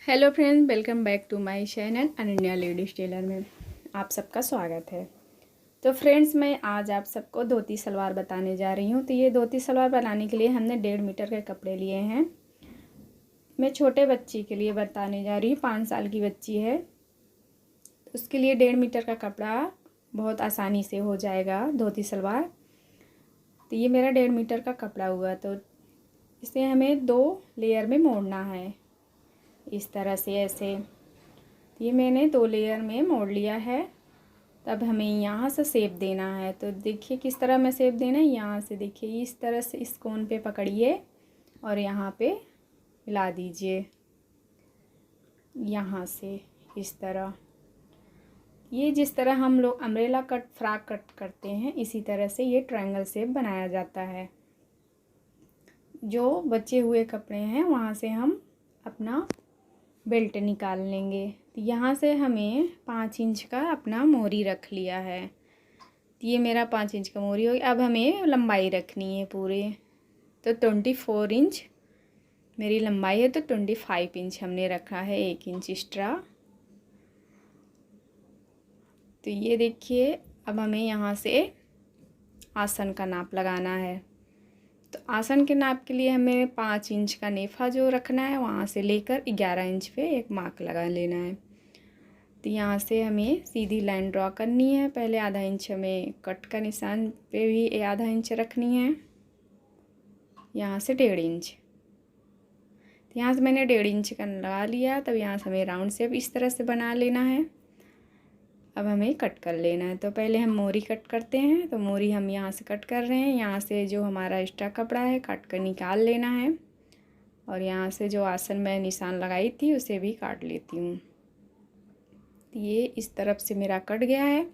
Hello friends, welcome back to my channel Ananya ladies tailor में आप सबका स्वागत है। तो फ्रेंड्स, मैं आज आप सबको धोती सलवार बताने जा रही हूँ। तो ये धोती सलवार बनाने के लिए हमने 1.5 मीटर के कपड़े लिए हैं। मैं छोटे बच्ची के लिए बताने जा रही हूँ, 5 साल की बच्ची है। तो उसके लिए 1.5 मीटर का कपड़ा बहुत आसानी से हो जाएगा धोती सलवार। तो ये मेरा 1.5 मीटर का कपड़ा हुआ, तो इसे हमें 2 लेयर में मोड़ना है, इस तरह से ऐसे। ये मैंने 2 लेयर में मोड़ लिया है। तब हमें यहाँ से शेप देना है। तो देखिए किस तरह में शेप देना है। यहाँ से देखिए इस तरह से इस कोन पे पकड़िए और यहाँ पे मिला दीजिए, यहाँ से इस तरह। ये जिस तरह हम लोग अम्ब्रेला कट, फ्रॉक कट करते हैं, इसी तरह से ये ट्रायंगल शेप बनाया जाता है। जो बचे हुए कपड़े हैं वहाँ से हम अपना बेल्ट निकाल लेंगे। तो यहाँ से हमें 5 इंच का अपना मोरी रख लिया है। तो ये मेरा 5 इंच का मोरी हो गया। अब हमें लंबाई रखनी है पूरे। तो 24 इंच मेरी लंबाई है, तो 25 इंच हमने रखा है, 1 इंच एक्स्ट्रा। तो ये देखिए, अब हमें यहाँ से आसन का नाप लगाना है। तो आसन के नाप के लिए हमें 5 इंच का नेफा जो रखना है, वहाँ से लेकर 11 इंच पे एक मार्क लगा लेना है। तो यहाँ से हमें सीधी लाइन ड्रॉ करनी है। पहले आधा इंच हमें कट का निशान पे भी आधा इंच रखनी है, यहाँ से 1.5 इंच। तो यहाँ से मैंने 1.5 इंच का लगा लिया। तब यहाँ से हमें राउंड शेप इस तरह से बना लेना है। अब हमें कट कर लेना है। तो पहले हम मोरी कट करते हैं। तो मोरी हम यहाँ से कट कर रहे हैं। यहाँ से जो हमारा एक्स्ट्रा कपड़ा है काट कर निकाल लेना है, और यहाँ से जो आसन में निशान लगाई थी उसे भी काट लेती हूँ। ये इस तरफ से मेरा कट गया है।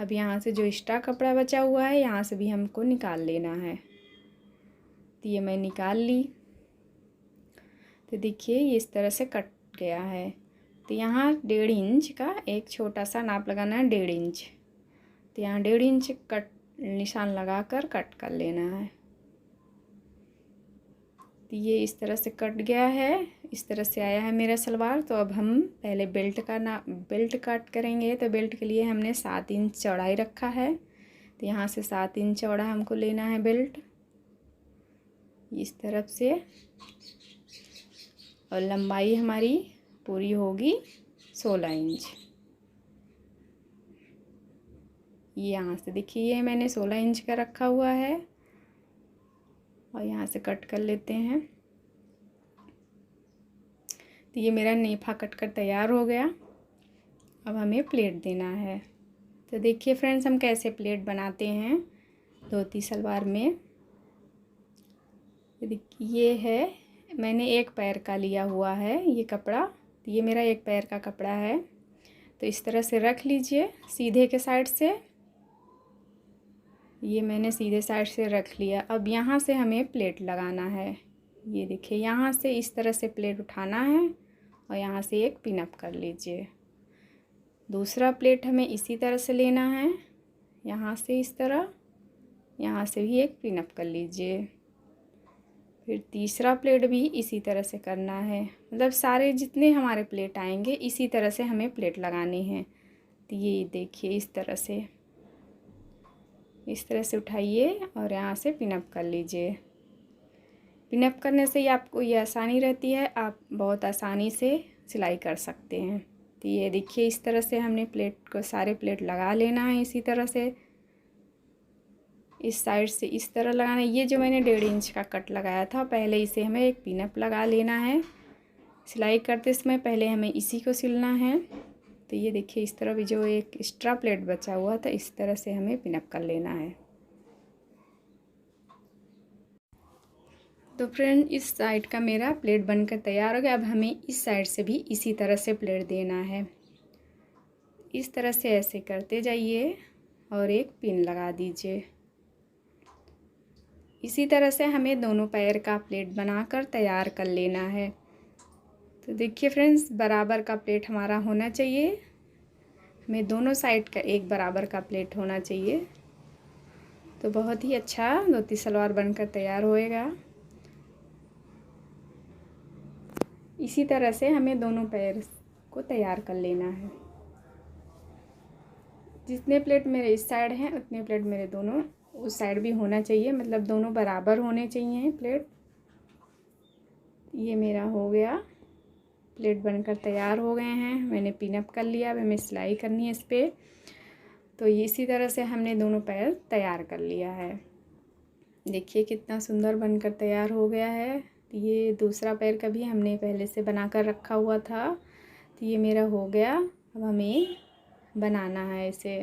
अब यहाँ से जो एक्स्ट्रा कपड़ा बचा हुआ है, यहाँ से भी हमको निकाल लेना है। तो ये मैं निकाल ली। तो देखिए ये इस तरह से कट गया है। तो यहाँ 1.5 इंच का एक छोटा सा नाप लगाना है, 1.5 इंच। तो यहाँ 1.5 इंच कट निशान लगाकर कट कर लेना है। तो ये इस तरह से कट गया है, इस तरह से आया है मेरा सलवार। तो अब हम पहले बेल्ट कट करेंगे। तो बेल्ट के लिए हमने 7 इंच चौड़ाई रखा है। तो यहाँ से 7 इंच चौड़ा हमको लेना है बेल्ट, इस तरफ से। और लंबाई हमारी पूरी होगी 16 इंच। ये यहाँ से देखिए, ये मैंने 16 इंच का रखा हुआ है, और यहाँ से कट कर लेते हैं। तो ये मेरा नेफा कट कर तैयार हो गया। अब हमें प्लेट देना है। तो देखिए फ्रेंड्स, हम कैसे प्लेट बनाते हैं धोती सलवार में। ये है, मैंने 1 पैर का लिया हुआ है ये कपड़ा। तो ये मेरा 1 पैर का कपड़ा है। तो इस तरह से रख लीजिए सीधे के साइड से। ये मैंने सीधे साइड से रख लिया। अब यहाँ से हमें प्लेट लगाना है। ये देखिए, यहाँ से इस तरह से प्लेट उठाना है, और यहाँ से एक पिन अप कर लीजिए। दूसरा प्लेट हमें इसी तरह से लेना है, यहाँ से इस तरह, यहाँ से भी एक पिन अप कर लीजिए। फिर तीसरा प्लेट भी इसी तरह से करना है। मतलब सारे जितने हमारे प्लेट आएंगे इसी तरह से हमें प्लेट लगाने हैं। तो ये देखिए इस तरह से उठाइए और यहाँ से पिनअप कर लीजिए। पिनअप करने से ही आपको ये आसानी रहती है, आप बहुत आसानी से सिलाई कर सकते हैं। तो ये देखिए इस तरह से हमने प्लेट को, सारे प्लेट लगा लेना है इसी तरह से। इस साइड से इस तरह लगाना है। ये जो मैंने 1.5 इंच का कट लगाया था, पहले इसे हमें एक पिनअप लगा लेना है। सिलाई करते समय पहले हमें इसी को सिलना है। तो ये देखिए इस तरह भी जो एक एक्स्ट्रा प्लेट बचा हुआ था, इस तरह से हमें पिनअप कर लेना है। तो फ्रेंड, इस साइड का मेरा प्लेट बनकर तैयार हो गया। अब हमें इस साइड से भी इसी तरह से प्लेट देना है। इस तरह से ऐसे करते जाइए और एक पिन लगा दीजिए। इसी तरह से हमें दोनों पैर का प्लेट बनाकर तैयार कर लेना है। तो देखिए फ्रेंड्स, बराबर का प्लेट हमारा होना चाहिए। हमें दोनों साइड का एक बराबर का प्लेट होना चाहिए। तो बहुत ही अच्छा धोती सलवार बनकर तैयार होएगा। इसी तरह से हमें दोनों पैर को तैयार कर लेना है। जितने प्लेट मेरे इस साइड हैं उतने प्लेट मेरे दोनों उस साइड भी होना चाहिए, मतलब दोनों बराबर होने चाहिए प्लेट। ये मेरा हो गया, प्लेट बनकर तैयार हो गए हैं। मैंने पिनअप कर लिया, अब हमें सिलाई करनी है इस पर। तो इसी तरह से हमने दोनों पैर तैयार कर लिया है। देखिए कितना सुंदर बनकर तैयार हो गया है। ये दूसरा पैर का भी हमने पहले से बनाकर रखा हुआ था। तो ये मेरा हो गया। अब हमें बनाना है इसे।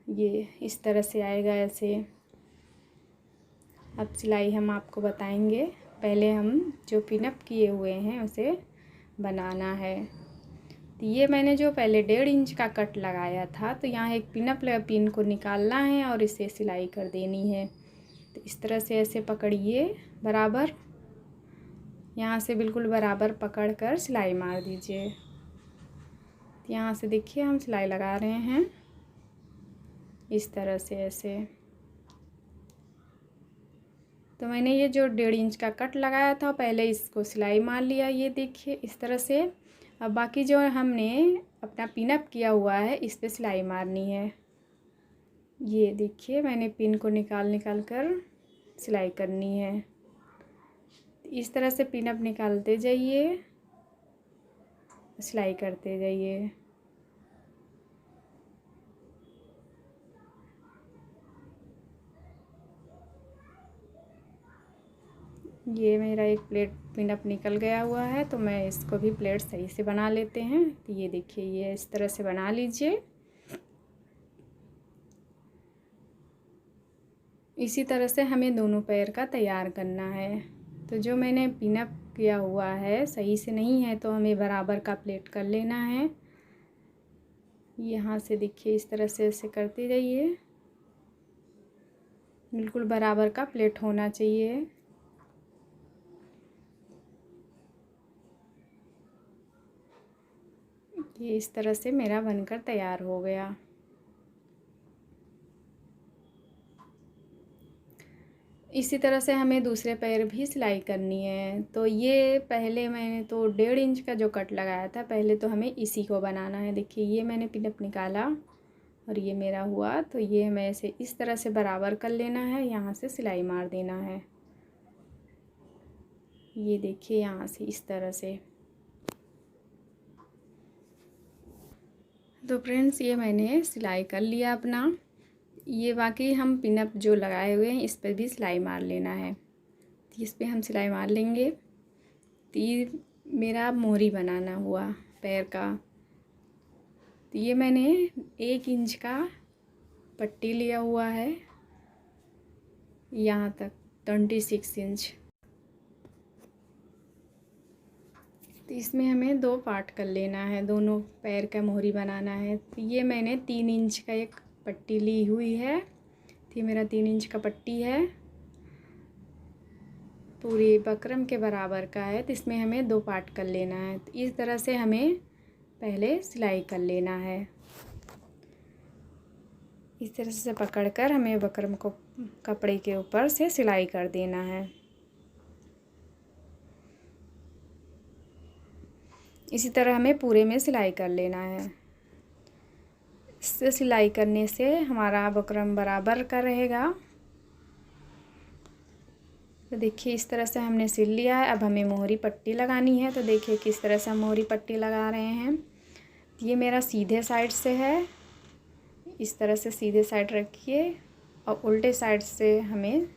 ये इस तरह से आएगा ऐसे। अब सिलाई हम आपको बताएंगे। पहले हम जो पिनअप किए हुए हैं उसे बनाना है। तो ये मैंने जो पहले 1.5 इंच का कट लगाया था, तो यहाँ एक पिन को निकालना है और इसे सिलाई कर देनी है। तो इस तरह से ऐसे पकड़िए बराबर, यहाँ से बिल्कुल बराबर पकड़कर सिलाई मार दीजिए। तो यहाँ से देखिए हम सिलाई लगा रहे हैं इस तरह से ऐसे। तो मैंने ये जो 1.5 इंच का कट लगाया था पहले इसको सिलाई मार लिया, ये देखिए इस तरह से। अब बाकी जो हमने अपना पिनअप किया हुआ है इस पे सिलाई मारनी है। ये देखिए मैंने पिन को निकाल कर सिलाई करनी है। इस तरह से पिनअप निकालते जाइए, सिलाई करते जाइए। ये मेरा एक प्लेट पिनअप निकल गया हुआ है, तो मैं इसको भी प्लेट सही से बना लेते हैं। तो ये देखिए ये इस तरह से बना लीजिए। इसी तरह से हमें दोनों पैर का तैयार करना है। तो जो मैंने पिनअप किया हुआ है सही से नहीं है, तो हमें बराबर का प्लेट कर लेना है। यहाँ से देखिए इस तरह से ऐसे करते जाइए, बिल्कुल बराबर का प्लेट होना चाहिए। ये इस तरह से मेरा बनकर तैयार हो गया। इसी तरह से हमें दूसरे पैर भी सिलाई करनी है। तो ये पहले मैंने तो 1.5 इंच का जो कट लगाया था, पहले तो हमें इसी को बनाना है। देखिए ये मैंने पिनअप निकाला और ये मेरा हुआ। तो ये हमें ऐसे इस तरह से बराबर कर लेना है, यहाँ से सिलाई मार देना है। ये देखिए यहाँ से इस तरह से। तो फ्रेंड्स ये मैंने सिलाई कर लिया अपना। ये बाकी हम पिनअप जो लगाए हुए हैं इस पर भी सिलाई मार लेना है। तो इस पर हम सिलाई मार लेंगे। तो ये मेरा मोहरी बनाना हुआ पैर का। तो ये मैंने 1 इंच का पट्टी लिया हुआ है, यहाँ तक 26 इंच। तो इसमें हमें 2 पार्ट कर लेना है, दोनों पैर का मोहरी बनाना है। तो ये मैंने 3 इंच का एक पट्टी ली हुई है। तो ये मेरा 3 इंच का पट्टी है, पूरी बकरम के बराबर का है। तो इसमें हमें 2 पार्ट कर लेना है। तो इस तरह से हमें पहले सिलाई कर लेना है। इस तरह से पकड़कर हमें बकरम को कपड़े के ऊपर से सिलाई कर देना है। इसी तरह हमें पूरे में सिलाई कर लेना है। इससे सिलाई करने से हमारा बकरम बराबर का रहेगा। तो देखिए इस तरह से हमने सिल लिया है। अब हमें मोहरी पट्टी लगानी है। तो देखिए किस तरह से हम मोहरी पट्टी लगा रहे हैं। ये मेरा सीधे साइड से है, इस तरह से सीधे साइड रखिए और उल्टे साइड से हमें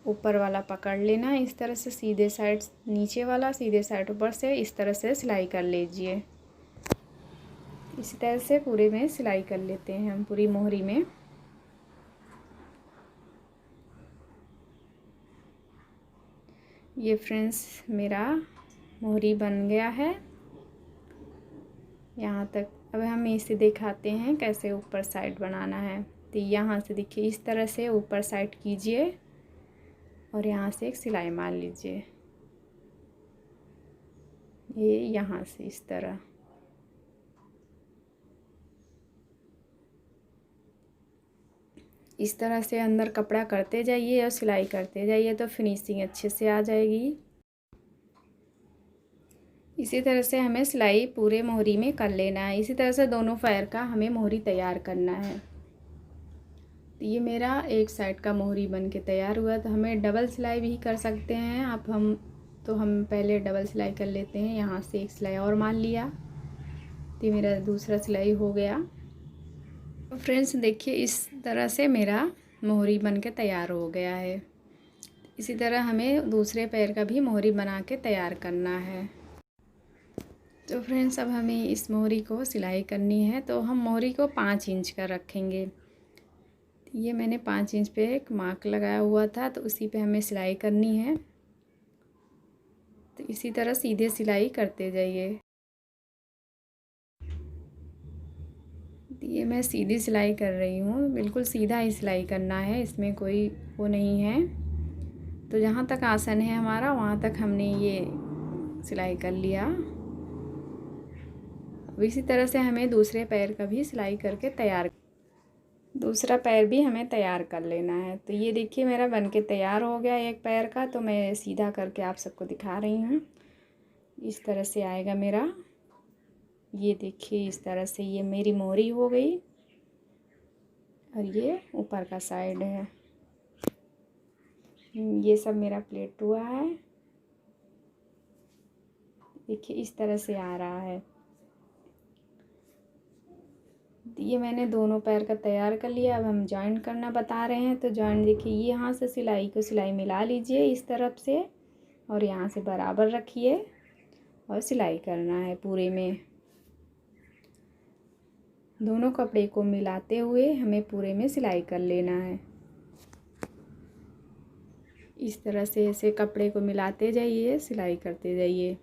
ऊपर वाला पकड़ लेना है। इस तरह से सीधे साइड नीचे वाला, सीधे साइड ऊपर से, इस तरह से सिलाई कर लीजिए। इसी तरह से पूरे में सिलाई कर लेते हैं हम पूरी मोहरी में। ये फ्रेंड्स मेरा मोहरी बन गया है यहाँ तक। अब हम इसे दिखाते हैं कैसे ऊपर साइड बनाना है। तो यहाँ से देखिए इस तरह से ऊपर साइड कीजिए और यहाँ से एक सिलाई मार लीजिए। ये यहाँ से इस तरह। इस तरह से अंदर कपड़ा करते जाइए और सिलाई करते जाइए, तो फिनिशिंग अच्छे से आ जाएगी। इसी तरह से हमें सिलाई पूरे मोहरी में कर लेना है। इसी तरह से दोनों पैर का हमें मोहरी तैयार करना है। तो ये मेरा एक साइड का मोहरी बन के तैयार हुआ। तो हमें डबल सिलाई भी कर सकते हैं आप। हम पहले डबल सिलाई कर लेते हैं। यहाँ से एक सिलाई और मान लिया, तो मेरा दूसरा सिलाई हो गया। तो फ्रेंड्स देखिए, इस तरह से मेरा मोहरी बन के तैयार हो गया है। इसी तरह हमें दूसरे पैर का भी मोहरी बना के तैयार करना है। तो फ्रेंड्स अब हमें इस मोहरी को सिलाई करनी है। तो हम मोहरी को 5 इंच का रखेंगे। ये मैंने 5 इंच पे एक मार्क लगाया हुआ था, तो उसी पे हमें सिलाई करनी है। तो इसी तरह सीधे सिलाई करते जाइए। ये मैं सीधी सिलाई कर रही हूँ, बिल्कुल सीधा ही सिलाई करना है, इसमें कोई वो नहीं है। तो जहाँ तक आसन है हमारा, वहाँ तक हमने ये सिलाई कर लिया। अब इसी तरह से हमें दूसरे पैर का भी सिलाई करके दूसरा पैर भी हमें तैयार कर लेना है। तो ये देखिए मेरा बन के तैयार हो गया एक पैर का। तो मैं सीधा करके आप सबको दिखा रही हूँ। इस तरह से आएगा मेरा। ये देखिए इस तरह से ये मेरी मोहरी हो गई, और ये ऊपर का साइड है। ये सब मेरा प्लेट हुआ है। देखिए इस तरह से आ रहा है। ये मैंने दोनों पैर का तैयार कर लिया। अब हम जॉइंट करना बता रहे हैं। तो जॉइंट देखिए, ये यहाँ से सिलाई मिला लीजिए इस तरफ से, और यहाँ से बराबर रखिए और सिलाई करना है पूरे में। दोनों कपड़े को मिलाते हुए हमें पूरे में सिलाई कर लेना है। इस तरह से ऐसे कपड़े को मिलाते जाइए, सिलाई करते जाइए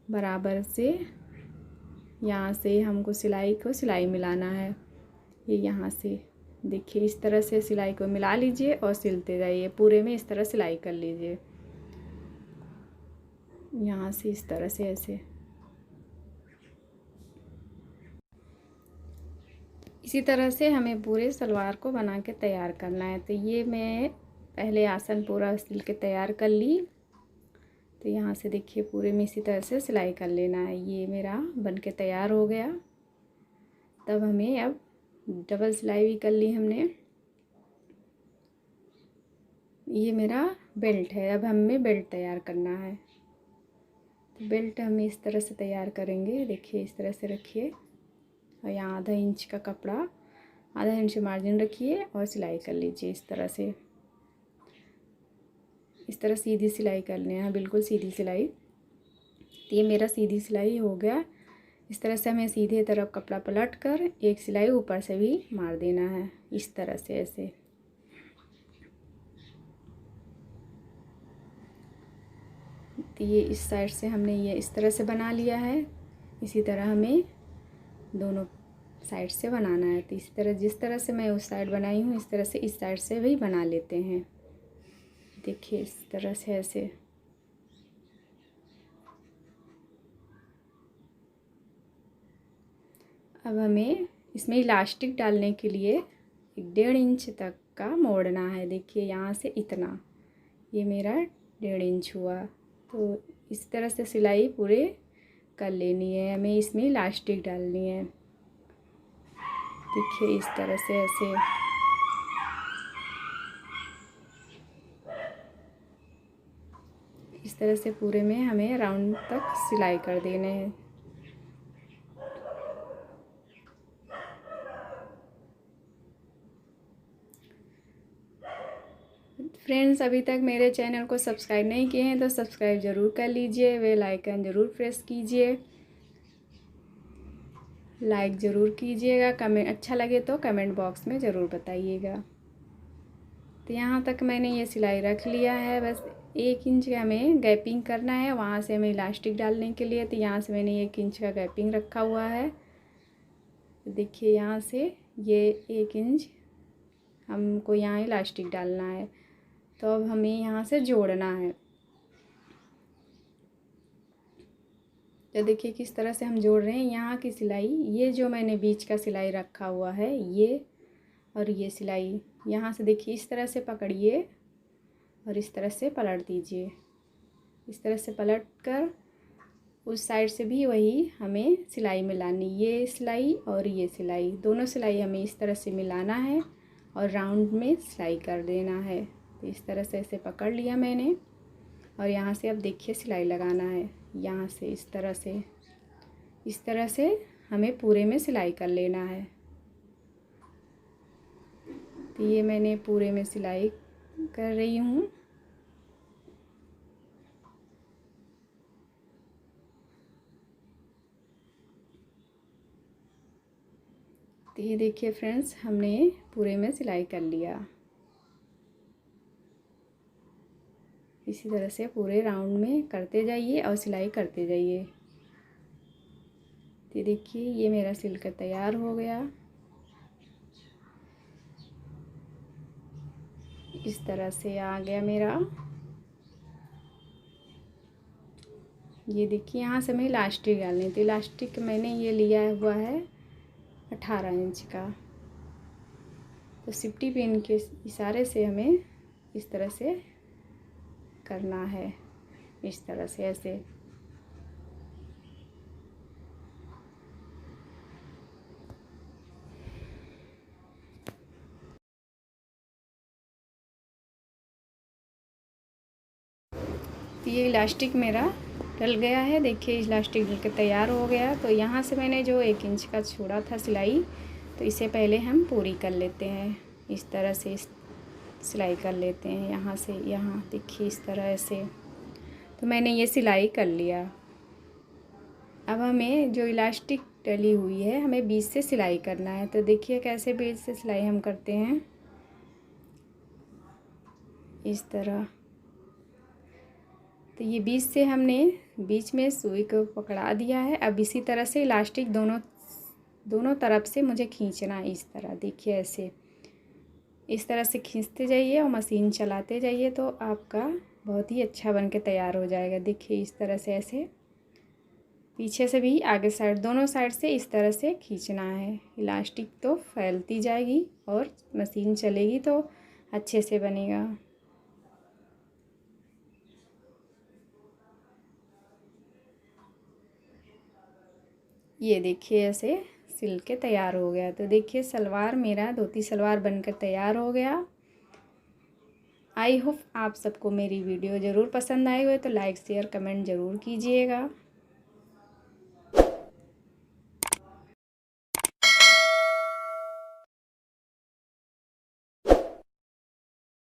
बराबर से। यहाँ से हमको सिलाई मिलाना है। ये यहाँ से देखिए इस तरह से सिलाई को मिला लीजिए और सिलते जाइए पूरे में। इस तरह सिलाई कर लीजिए, यहाँ से इस तरह से ऐसे। इसी तरह से हमें पूरे सलवार को बना के तैयार करना है। तो ये मैं पहले आसन पूरा सिल के तैयार कर ली। तो यहाँ से देखिए पूरे में इसी तरह से सिलाई कर लेना है। ये मेरा बन के तैयार हो गया। तब हमें अब डबल सिलाई भी कर ली हमने। ये मेरा बेल्ट है। अब हमें बेल्ट तैयार करना है। तो बेल्ट हम इस तरह से तैयार करेंगे। देखिए इस तरह से रखिए, और यहाँ आधा इंच का कपड़ा, आधा इंच मार्जिन रखिए और सिलाई कर लीजिए इस तरह से। इस तरह सीधी सिलाई करनी है, बिल्कुल सीधी सिलाई। तो ये मेरा सीधी सिलाई हो गया। इस तरह से हमें सीधे तरफ कपड़ा पलट कर एक सिलाई ऊपर से भी मार देना है इस तरह से ऐसे। तो ये इस साइड से हमने ये इस तरह से बना लिया है। इसी तरह हमें दोनों साइड से बनाना है। तो इस तरह जिस तरह से मैं उस साइड बनाई हूँ, इस तरह से इस साइड से भी बना लेते हैं। देखिए इस तरह से ऐसे। अब हमें इसमें इलास्टिक डालने के लिए 1.5 इंच तक का मोड़ना है। देखिए यहाँ से इतना, ये मेरा 1.5 इंच हुआ। तो इस तरह से सिलाई पूरे कर लेनी है। हमें इसमें इलास्टिक डालनी है। देखिए इस तरह से ऐसे। इस तरह से पूरे में हमें राउंड तक सिलाई कर देने हैं। फ्रेंड्स अभी तक मेरे चैनल को सब्सक्राइब नहीं किए हैं तो सब्सक्राइब ज़रूर कर लीजिए, बेल आइकन ज़रूर प्रेस कीजिए, लाइक ज़रूर कीजिएगा। कमेंट अच्छा लगे तो कमेंट बॉक्स में ज़रूर बताइएगा। तो यहाँ तक मैंने ये सिलाई रख लिया है। बस 1 इंच का हमें गैपिंग करना है, वहाँ से हमें इलास्टिक डालने के लिए। तो यहाँ से मैंने 1 इंच का गैपिंग रखा हुआ है। देखिए यहाँ से ये 1 इंच हमको यहाँ इलास्टिक डालना है। तो अब हमें यहाँ से जोड़ना है। तो देखिए किस तरह से हम जोड़ रहे हैं। यहाँ की सिलाई, ये जो मैंने बीच का सिलाई रखा हुआ है ये, और ये सिलाई यहाँ से देखिए इस तरह से पकड़िए और इस तरह से पलट दीजिए। इस तरह से पलट कर उस साइड से भी वही हमें सिलाई मिलानी, ये सिलाई और ये सिलाई, दोनों सिलाई हमें इस तरह से मिलाना है और राउंड में सिलाई कर देना है। तो इस तरह से ऐसे पकड़ लिया मैंने और यहाँ से अब देखिए सिलाई लगाना है। यहाँ से इस तरह से हमें पूरे में सिलाई कर लेना है। तो ये मैंने पूरे में सिलाई कर रही हूँ। तो ये देखिए फ्रेंड्स, हमने पूरे में सिलाई कर लिया। इसी तरह से पूरे राउंड में करते जाइए और सिलाई करते जाइए। तो देखिए ये मेरा सिलकर तैयार हो गया। इस तरह से आ गया मेरा। ये देखिए यहाँ से मैं इलास्टिक डालनी थी। इलास्टिक मैंने ये लिया हुआ है 18 इंच का। तो सिफ्टी पिन के इशारे से हमें इस तरह से करना है, इस तरह से ऐसे। तो ये इलास्टिक मेरा डल गया है। देखिए इलास्टिक डल के तैयार हो गया। तो यहाँ से मैंने जो 1 इंच का छोड़ा था सिलाई, तो इसे पहले हम पूरी कर लेते हैं। इस तरह से सिलाई कर लेते हैं यहाँ से यहाँ। देखिए इस तरह से। तो मैंने ये सिलाई कर लिया। अब हमें जो इलास्टिक डली हुई है हमें बीच से सिलाई करना है। तो देखिए कैसे बीच से सिलाई हम करते हैं, इस तरह। तो ये बीच से हमने बीच में सुई को पकड़ा दिया है। अब इसी तरह से इलास्टिक दोनों तरफ से मुझे खींचना है, इस तरह। देखिए ऐसे इस तरह से खींचते जाइए और मशीन चलाते जाइए तो आपका बहुत ही अच्छा बन के तैयार हो जाएगा। देखिए इस तरह से ऐसे पीछे से भी आगे साइड, दोनों साइड से इस तरह से खींचना है। इलास्टिक तो फैलती जाएगी और मशीन चलेगी तो अच्छे से बनेगा। ये देखिए ऐसे सिल के तैयार हो गया। तो देखिए सलवार मेरा धोती सलवार बनकर तैयार हो गया। आई होप आप सबको मेरी वीडियो ज़रूर पसंद आई हो, तो लाइक शेयर कमेंट ज़रूर कीजिएगा।